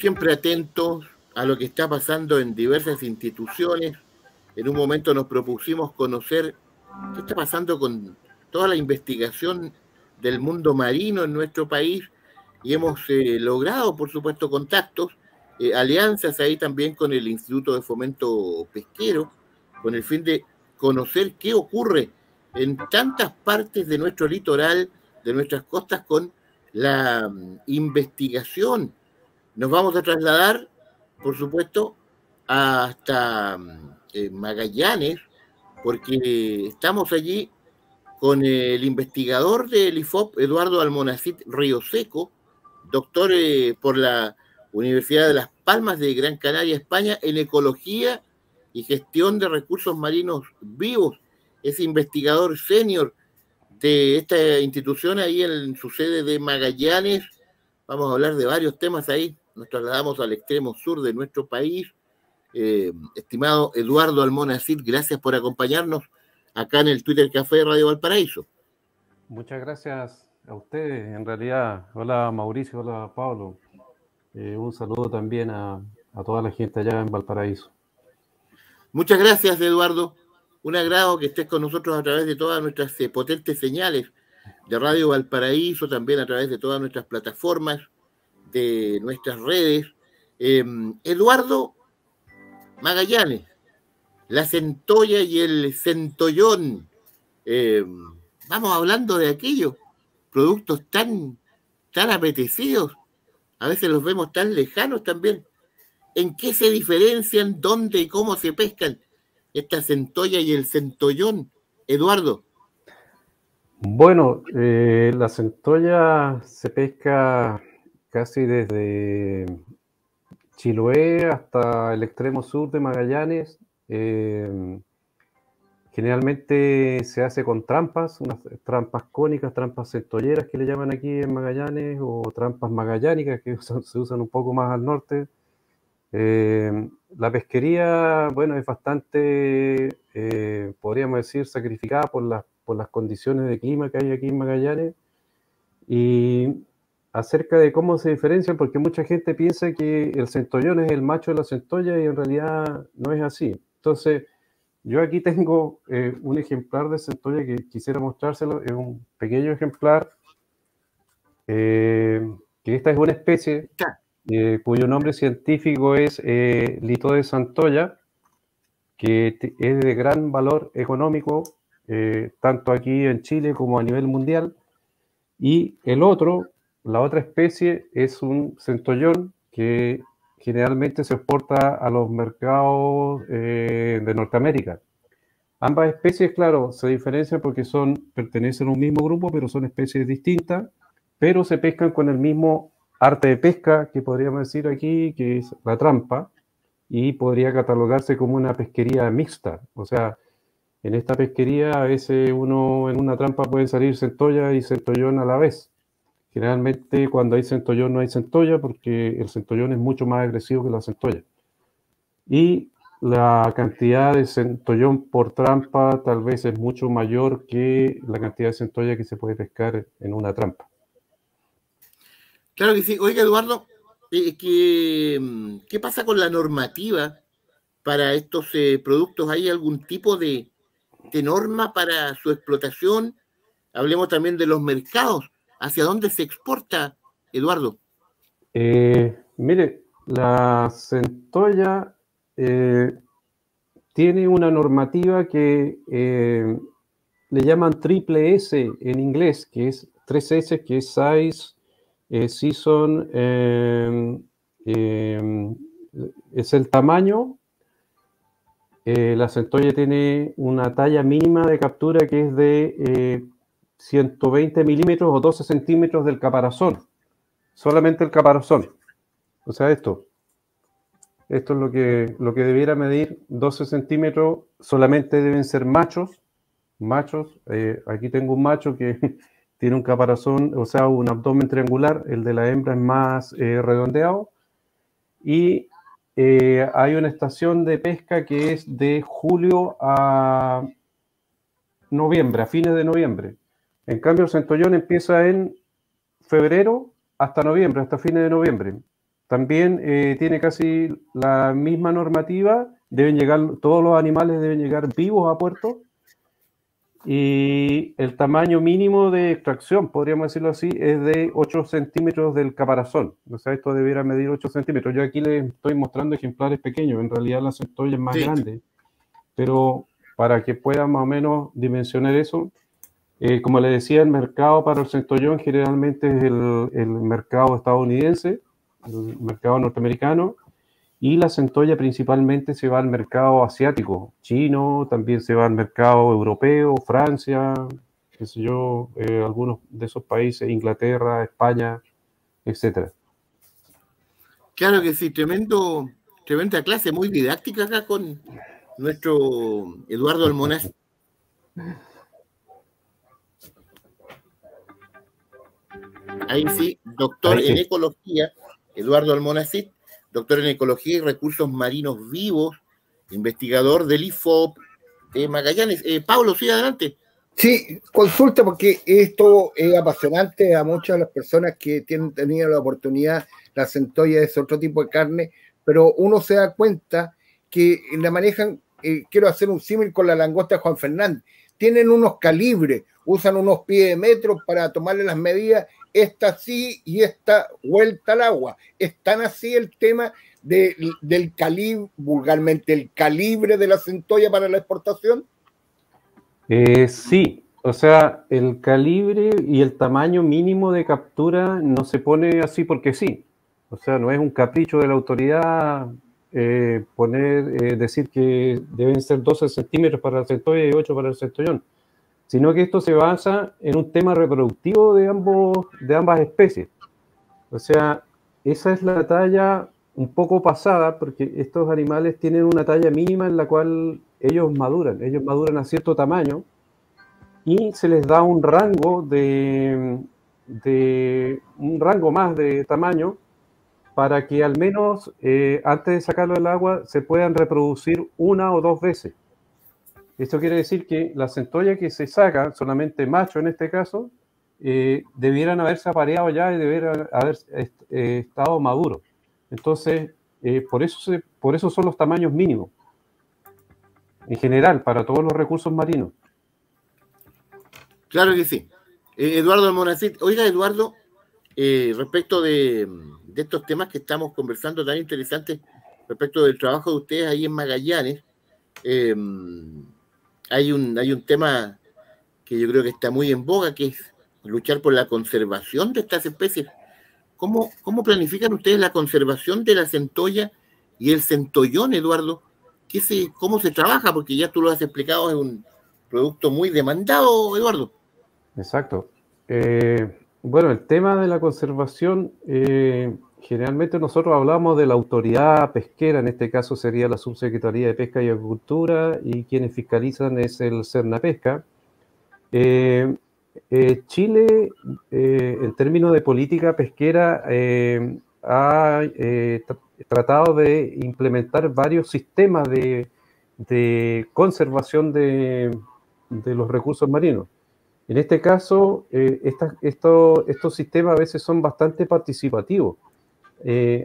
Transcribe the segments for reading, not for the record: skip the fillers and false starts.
siempre atentos a lo que está pasando en diversas instituciones. En un momento nos propusimos conocer qué está pasando con toda la investigación del mundo marino en nuestro país y hemos logrado, por supuesto, contactos, alianzas ahí también con el Instituto de Fomento Pesquero, con el fin de conocer qué ocurre en tantas partes de nuestro litoral, de nuestras costas, con la investigación. Nos vamos a trasladar, por supuesto, hasta Magallanes, porque estamos allí con el investigador del IFOP, Eduardo Almonacid Río Seco, doctor por la Universidad de Las Palmas de Gran Canaria, España, en Ecología y Gestión de Recursos Marinos Vivos. Es investigador senior de esta institución ahí en su sede de Magallanes. Vamos a hablar de varios temas ahí. Nos trasladamos al extremo sur de nuestro país. Estimado Eduardo Almonacid, gracias por acompañarnos acá en el Twitter Café de Radio Valparaíso. Muchas gracias a ustedes. En realidad, hola Mauricio, hola Pablo. Un saludo también a toda la gente allá en Valparaíso. Muchas gracias, Eduardo. Un agrado que estés con nosotros a través de todas nuestras potentes señales de Radio Valparaíso, también a través de todas nuestras plataformas, de nuestras redes. Eduardo, Magallanes, la centolla y el centollón. Vamos hablando de aquellos productos tan apetecidos. A veces los vemos tan lejanos también. ¿En qué se diferencian? ¿Dónde y cómo se pescan esta centolla y el centollón? Eduardo. Bueno, la centolla se pesca casi desde Chiloé hasta el extremo sur de Magallanes. Generalmente se hace con trampas, unas trampas cónicas, trampas centolleras que le llaman aquí en Magallanes, o trampas magallánicas que se usan un poco más al norte. La pesquería, bueno, es bastante, podríamos decir, sacrificada por las condiciones de clima que hay aquí en Magallanes. Y acerca de cómo se diferencian, porque mucha gente piensa que el centollón es el macho de la centolla y en realidad no es así. Entonces, yo aquí tengo un ejemplar de centolla que quisiera mostrárselo. Es un pequeño ejemplar, que esta es una especie cuyo nombre científico es Litodes santoya, que es de gran valor económico, tanto aquí en Chile como a nivel mundial. Y la otra especie es un centollón que generalmente se exporta a los mercados de Norteamérica. Ambas especies, claro, se diferencian porque pertenecen a un mismo grupo, pero son especies distintas, pero se pescan con el mismo arte de pesca, que podríamos decir aquí, que es la trampa, y podría catalogarse como una pesquería mixta. O sea, en esta pesquería a veces en una trampa pueden salir centolla y centollón a la vez. Generalmente cuando hay centollón no hay centolla, porque el centollón es mucho más agresivo que la centolla. Y la cantidad de centollón por trampa tal vez es mucho mayor que la cantidad de centolla que se puede pescar en una trampa. Claro que sí. Oiga, Eduardo, ¿qué pasa con la normativa para estos productos? ¿Hay algún tipo de norma para su explotación? Hablemos también de los mercados. ¿Hacia dónde se exporta, Eduardo? Mire, la centolla tiene una normativa que le llaman triple S en inglés, que es 3S, que es Size, Season, es el tamaño. La centolla tiene una talla mínima de captura que es de 120 milímetros o 12 centímetros del caparazón. Solamente el caparazón. O sea, esto es lo que debiera medir 12 centímetros. Solamente deben ser machos. Aquí tengo un macho que tiene un caparazón, o sea, un abdomen triangular. El de la hembra es más redondeado. Y hay una estación de pesca que es de julio a noviembre, a fines de noviembre. En cambio, el centollón empieza en febrero hasta noviembre, hasta fines de noviembre. también tiene casi la misma normativa, todos los animales deben llegar vivos a puerto, y el tamaño mínimo de extracción, podríamos decirlo así, es de 8 centímetros del caparazón. O sea, esto debiera medir 8 centímetros. Yo aquí les estoy mostrando ejemplares pequeños, en realidad la centolla es más grande, pero para que puedan más o menos dimensionar eso, como les decía, el mercado para el centollón generalmente es el mercado estadounidense, el mercado norteamericano, y la centolla principalmente se va al mercado asiático, chino, también se va al mercado europeo, Francia, qué sé yo, algunos de esos países, Inglaterra, España, etc. Claro que sí, tremenda clase, muy didáctica acá con nuestro Eduardo Almonacid. Ahí sí, doctor en ecología, Eduardo Almonacid, doctor en ecología y recursos marinos vivos, investigador del IFOP Magallanes. Pablo, sí, adelante. Sí, consulta, porque esto es apasionante a muchas de las personas que tienen tenido la oportunidad. La centolla es otro tipo de carne, pero uno se da cuenta que la manejan, quiero hacer un símil con la langosta de Juan Fernández, tienen unos calibres, usan unos pies de metro para tomarle las medidas, esta sí y esta vuelta al agua. ¿Es tan así el tema del calibre, vulgarmente el calibre de la centolla para la exportación? Sí, o sea, el calibre y el tamaño mínimo de captura no se pone así porque sí. O sea, no es un capricho de la autoridad decir que deben ser 12 centímetros para la centolla y 8 para el centollón, sino que esto se basa en un tema reproductivo de ambas especies. O sea, esa es la talla un poco pasada, porque estos animales tienen una talla mínima en la cual ellos maduran a cierto tamaño, y se les da un rango un rango más de tamaño para que al menos antes de sacarlo del agua se puedan reproducir 1 o 2 veces. Esto quiere decir que la centolla que se saca, solamente macho en este caso, debieran haberse apareado ya y debieran haber estado maduros. Entonces, por eso son los tamaños mínimos, en general, para todos los recursos marinos. Claro que sí. Eduardo Almonacid. Oiga, Eduardo, respecto de estos temas que estamos conversando tan interesantes, respecto del trabajo de ustedes ahí en Magallanes, hay un tema que yo creo que está muy en boga, que es luchar por la conservación de estas especies. ¿Cómo planifican ustedes la conservación de la centolla y el centollón, Eduardo? ¿Cómo se trabaja? Porque ya tú lo has explicado, es un producto muy demandado, Eduardo. Exacto. Bueno, el tema de la conservación, generalmente nosotros hablamos de la autoridad pesquera, en este caso sería la Subsecretaría de Pesca y Acuicultura, y quienes fiscalizan es el Cernapesca. Chile, en términos de política pesquera, ha tratado de implementar varios sistemas de conservación de los recursos marinos. En este caso, estos sistemas a veces son bastante participativos.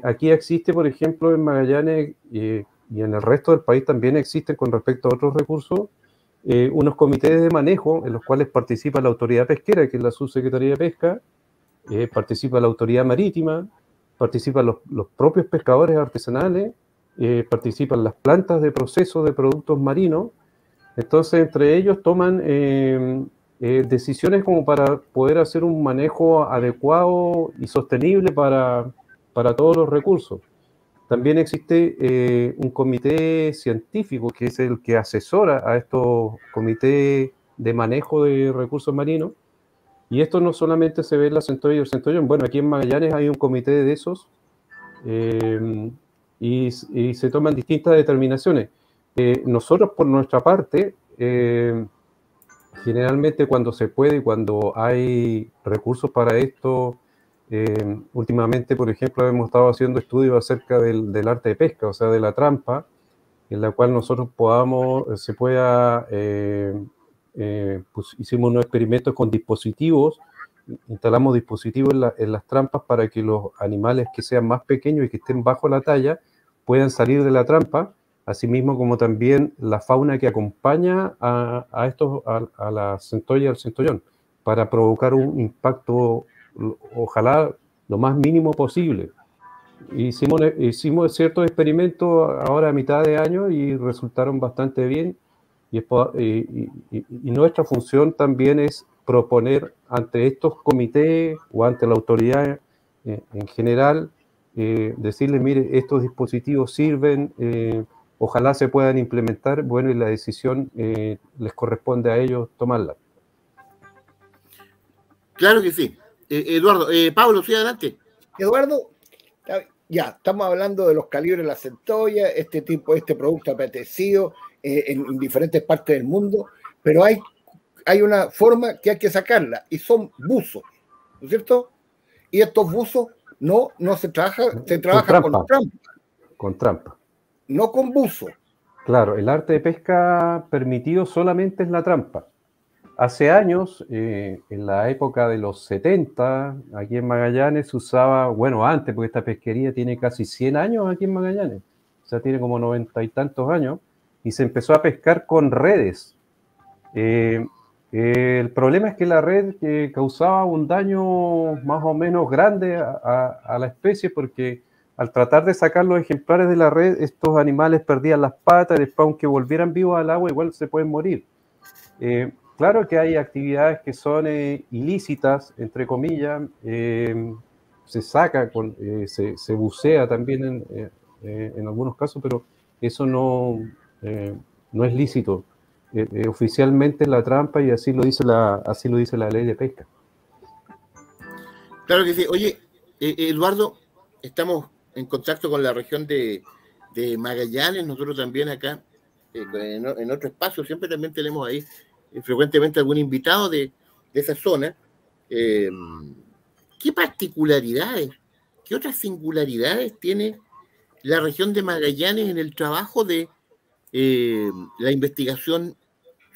Aquí existe, por ejemplo, en Magallanes y en el resto del país también existen, con respecto a otros recursos, unos comités de manejo en los cuales participa la autoridad pesquera, que es la Subsecretaría de Pesca, participa la autoridad marítima, participan los propios pescadores artesanales, participan las plantas de proceso de productos marinos. Entonces, entre ellos toman decisiones como para poder hacer un manejo adecuado y sostenible para todos los recursos. También existe un comité científico que es el que asesora a estos comités de manejo de recursos marinos, y esto no solamente se ve en la centolla y el centollón. Bueno, aquí en Magallanes hay un comité de esos y se toman distintas determinaciones. Nosotros, por nuestra parte, generalmente cuando se puede y cuando hay recursos para esto, últimamente, por ejemplo, hemos estado haciendo estudios acerca del arte de pesca, o sea, de la trampa, en la cual nosotros hicimos unos experimentos con dispositivos instalamos dispositivos en las trampas para que los animales que sean más pequeños y que estén bajo la talla puedan salir de la trampa, asimismo como también la fauna que acompaña a la centolla y al centollón, para provocar un impacto, ojalá, lo más mínimo posible. Hicimos ciertos experimentos ahora a mitad de año y resultaron bastante bien, y nuestra función también es proponer ante estos comités o ante la autoridad en general, decirles, mire, estos dispositivos sirven, ojalá se puedan implementar, bueno, y la decisión les corresponde a ellos tomarla. Claro que sí. Eduardo, Pablo, sí, adelante. Eduardo, ya, estamos hablando de los calibres de la centolla, este producto apetecido en diferentes partes del mundo, pero hay una forma que hay que sacarla, y son buzos, ¿no es cierto? Y estos buzos no se trabaja con trampa. Con trampa. No con buzo. Claro, el arte de pesca permitido solamente es la trampa. Hace años, en la época de los 70, aquí en Magallanes se usaba, bueno, antes, porque esta pesquería tiene casi 100 años aquí en Magallanes, o sea, tiene como 90 y tantos años, y se empezó a pescar con redes. El problema es que la red causaba un daño más o menos grande a la especie, porque al tratar de sacar los ejemplares de la red, estos animales perdían las patas, y después, aunque volvieran vivos al agua, igual se pueden morir. Claro que hay actividades que son ilícitas, entre comillas, se saca, se bucea también en algunos casos, pero eso no es lícito. Oficialmente es la trampa, y así lo dice la ley de pesca. Claro que sí. Oye, Eduardo, estamos en contacto con la región de Magallanes, nosotros también acá, en otro espacio, siempre también tenemos ahí frecuentemente algún invitado de esa zona. ¿Qué particularidades, qué otras singularidades tiene la región de Magallanes en el trabajo de la investigación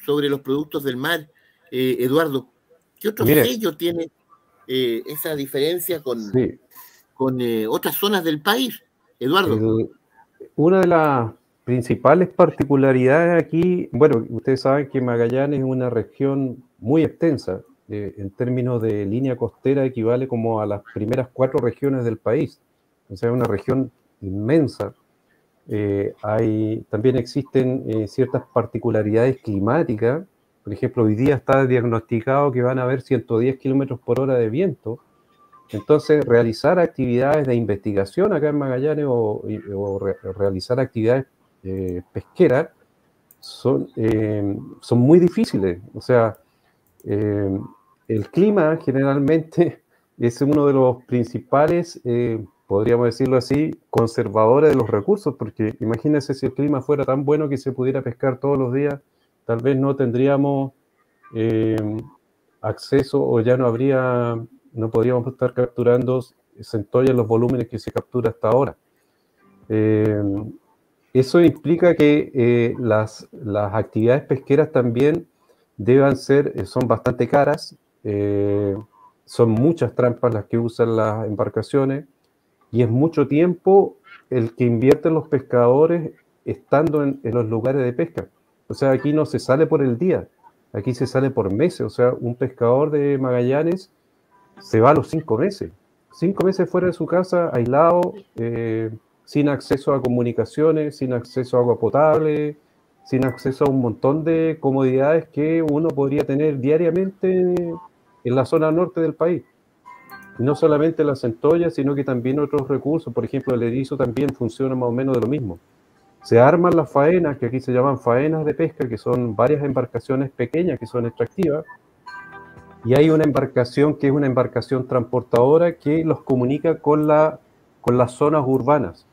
sobre los productos del mar? Eduardo, ¿qué otro sello tiene esa diferencia con otras zonas del país? Eduardo. Una de las principales particularidades aquí, bueno, ustedes saben que Magallanes es una región muy extensa, en términos de línea costera equivale como a las primeras 4 regiones del país, o sea, es una región inmensa. También existen ciertas particularidades climáticas. Por ejemplo, hoy día está diagnosticado que van a haber 110 kilómetros por hora de viento. Entonces, realizar actividades de investigación acá en Magallanes o realizar actividades pesqueras son muy difíciles. O sea, el clima generalmente es uno de los principales, podríamos decirlo así, conservadores de los recursos, porque imagínense si el clima fuera tan bueno que se pudiera pescar todos los días, tal vez no tendríamos acceso, o ya no podríamos estar capturando centolla en los volúmenes que se captura hasta ahora. Eso implica que las actividades pesqueras también son bastante caras, son muchas trampas las que usan las embarcaciones, y es mucho tiempo el que invierten los pescadores estando en los lugares de pesca. O sea, aquí no se sale por el día, aquí se sale por meses. O sea, un pescador de Magallanes se va a los 5 meses. 5 meses fuera de su casa, aislado, sin acceso a comunicaciones, sin acceso a agua potable, sin acceso a un montón de comodidades que uno podría tener diariamente en la zona norte del país. Y no solamente la centolla, sino que también otros recursos. Por ejemplo, el erizo también funciona más o menos de lo mismo. Se arman las faenas, que aquí se llaman faenas de pesca, que son varias embarcaciones pequeñas que son extractivas, y hay una embarcación que es una embarcación transportadora que los comunica con las zonas urbanas.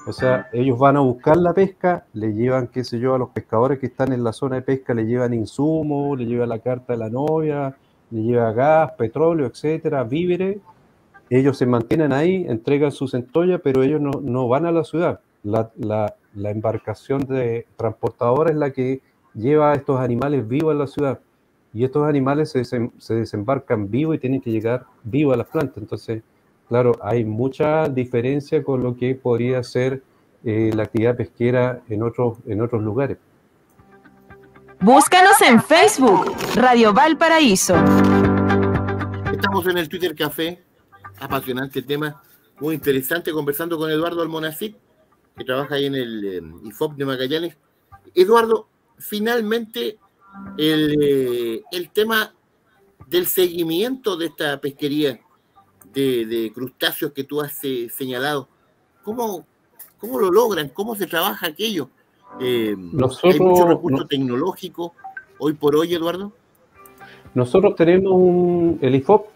O sea, ellos van a buscar la pesca, le llevan, qué sé yo, a los pescadores que están en la zona de pesca, le llevan insumos, le llevan la carta de la novia, le llevan gas, petróleo, etcétera, víveres. Ellos se mantienen ahí, entregan su centolla, pero ellos no van a la ciudad. La embarcación transportadora es la que lleva a estos animales vivos a la ciudad. y estos animales se desembarcan vivos y tienen que llegar vivos a las plantas. Entonces, claro, hay mucha diferencia con lo que podría ser la actividad pesquera en otros lugares. Búscanos en Facebook, Radio Valparaíso. Estamos en el Twitter Café, apasionante tema, muy interesante, conversando con Eduardo Almonacid, que trabaja ahí en el IFOP de Magallanes. Eduardo, finalmente el tema del seguimiento de esta pesquería de crustáceos que tú has señalado, ¿cómo lo logran? ¿Cómo se trabaja aquello? ¿Hay mucho recurso tecnológico hoy por hoy, Eduardo? Nosotros tenemos el IFOP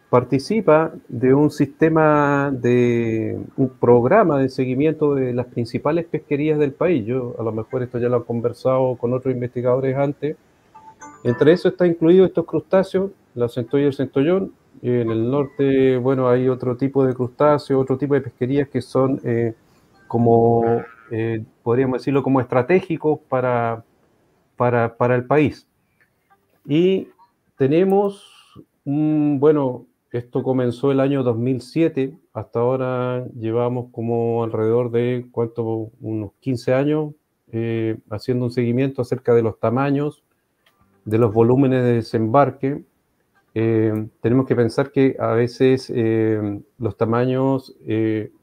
participa de un sistema un programa de seguimiento de las principales pesquerías del país. Yo, a lo mejor esto ya lo he conversado con otros investigadores antes. Entre eso está incluido estos crustáceos, la centolla y el centollón. En el norte, bueno, hay otro tipo de crustáceos, otro tipo de pesquerías que son podríamos decirlo, como estratégicos para el país. Y tenemos esto comenzó el año 2007, hasta ahora llevamos como alrededor de, unos 15 años haciendo un seguimiento acerca de los tamaños, de los volúmenes de desembarque. Tenemos que pensar que a veces los tamaños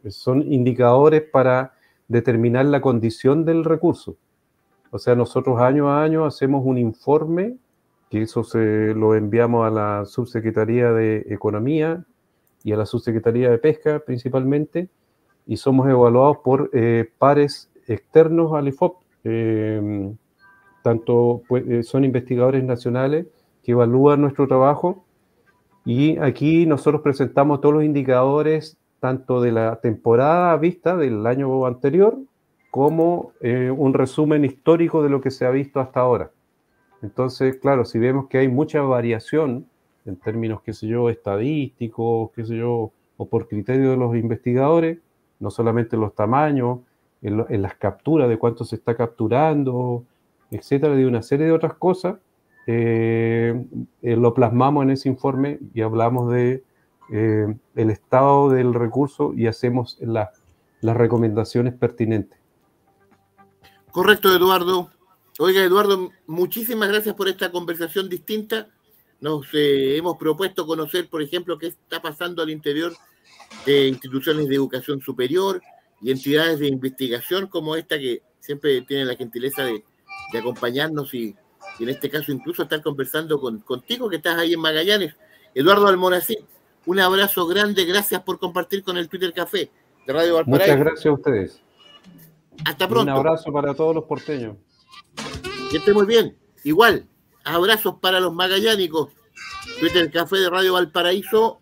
son indicadores para determinar la condición del recurso. O sea, nosotros año a año hacemos un informe, que eso lo enviamos a la Subsecretaría de Economía y a la Subsecretaría de Pesca principalmente, y somos evaluados por pares externos al IFOP. Son investigadores nacionales que evalúan nuestro trabajo, y aquí nosotros presentamos todos los indicadores, tanto de la temporada vista del año anterior, como un resumen histórico de lo que se ha visto hasta ahora. Entonces, claro, si vemos que hay mucha variación en términos, estadísticos, o por criterio de los investigadores, no solamente en los tamaños, en las capturas, de cuánto se está capturando, etcétera, de una serie de otras cosas, lo plasmamos en ese informe y hablamos de el estado del recurso y hacemos las recomendaciones pertinentes. Correcto, Eduardo. Oiga, Eduardo, muchísimas gracias por esta conversación distinta. Nos hemos propuesto conocer, por ejemplo, qué está pasando al interior de instituciones de educación superior y entidades de investigación como esta, que siempre tienen la gentileza de acompañarnos y en este caso incluso estar conversando contigo, que estás ahí en Magallanes. Eduardo Almonacid, un abrazo grande, gracias por compartir con el Twitter Café de Radio Valparaíso. Muchas gracias a ustedes. Hasta pronto. Un abrazo para todos los porteños. Que esté muy bien. Igual, abrazos para los magallánicos. Twitter Café de Radio Valparaíso